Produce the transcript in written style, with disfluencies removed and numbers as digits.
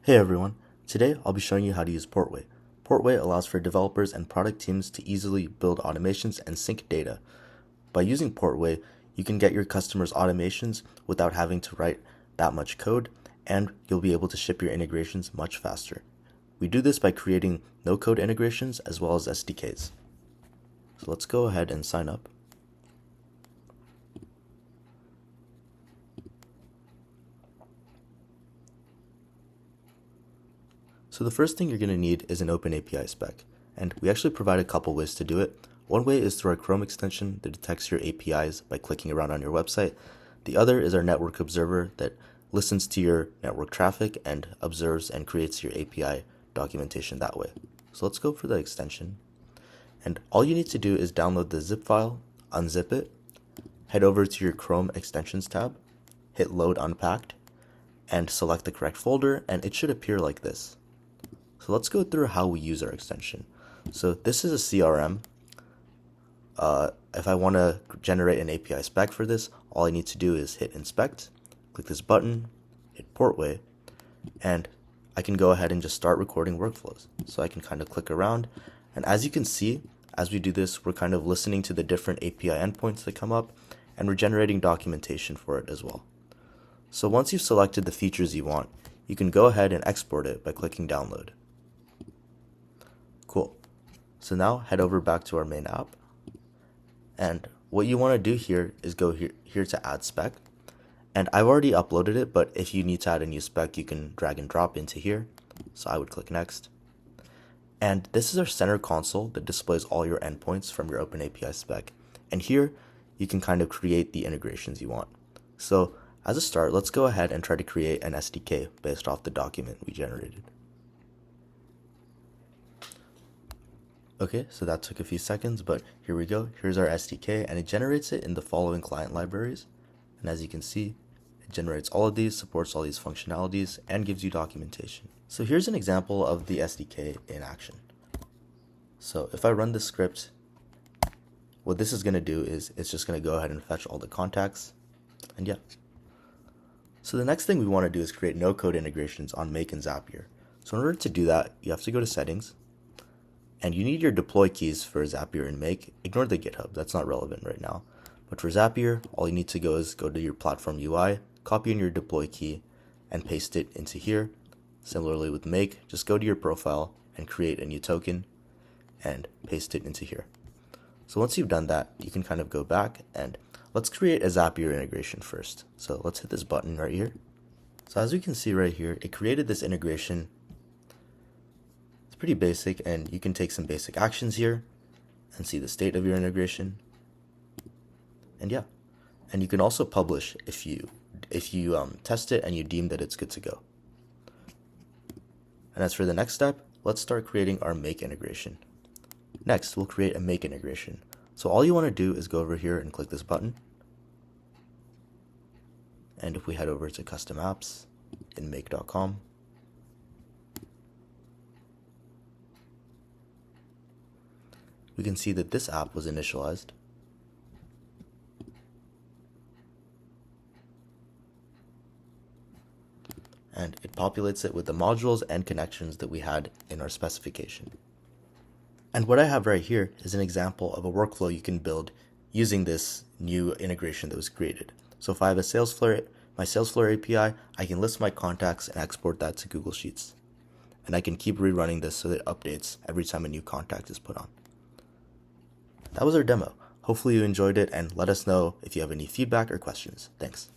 Hey everyone, today I'll be showing you how to use Portway. Portway allows for developers and product teams to easily build automations and sync data. By using Portway, you can get your customers' automations without having to write that much code, and you'll be able to ship your integrations much faster. We do this by creating no-code integrations as well as SDKs. So let's go ahead and sign up. So the first thing you're going to need is an open API spec, and we actually provide a couple ways to do it. One way is through our Chrome extension that detects your APIs by clicking around on your website. The other is our network observer that listens to your network traffic and observes and creates your API documentation that way. So let's go for the extension. And all you need to do is download the zip file, unzip it, head over to your Chrome extensions tab, hit load unpacked, and select the correct folder, and it should appear like this. So let's go through how we use our extension. So this is a CRM. If I want to generate an API spec for this, all I need to do is hit inspect, click this button, hit Portway, and I can go ahead and just start recording workflows. So I can kind of click around, and as you can see, as we do this, we're kind of listening to the different API endpoints that come up, and we're generating documentation for it as well. So once you've selected the features you want, you can go ahead and export it by clicking download. Cool. So now head over back to our main app. And what you want to do here is go here to add spec. And I've already uploaded it, but if you need to add a new spec, you can drag and drop into here. So I would click next. And this is our center console that displays all your endpoints from your OpenAPI spec. And here you can kind of create the integrations you want. So as a start, let's go ahead and try to create an SDK based off the document we generated. Okay, so that took a few seconds, but here we go. Here's our SDK, and it generates it in the following client libraries. And as you can see, it generates all of these, supports all these functionalities, and gives you documentation. So here's an example of the SDK in action. So if I run this script, what this is going to do is it's just going to go ahead and fetch all the contacts, and yeah. So the next thing we want to do is create no-code integrations on Make and Zapier. So in order to do that, you have to go to Settings, and you need your deploy keys for Zapier and Make. Ignore the GitHub, that's not relevant right now. But for Zapier, all you need to go is go to your platform UI, copy in your deploy key, and paste it into here. Similarly with Make, just go to your profile and create a new token and paste it into here. So once you've done that, you can kind of go back and let's create a Zapier integration first. So let's hit this button right here. So as we can see right here, it created this integration. It's pretty basic, and you can take some basic actions here and see the state of your integration. And yeah, and you can also publish if you test it and you deem that it's good to go. And as for the next step, let's start creating our Make integration. Next, we'll create a Make integration. So all you want to do is go over here and click this button. And if we head over to Custom Apps in make.com, we can see that this app was initialized. And it populates it with the modules and connections that we had in our specification. And what I have right here is an example of a workflow you can build using this new integration that was created. So if I have my Salesforce API, I can list my contacts and export that to Google Sheets. And I can keep rerunning this so that it updates every time a new contact is put on. That was our demo. Hopefully you enjoyed it, and let us know if you have any feedback or questions. Thanks.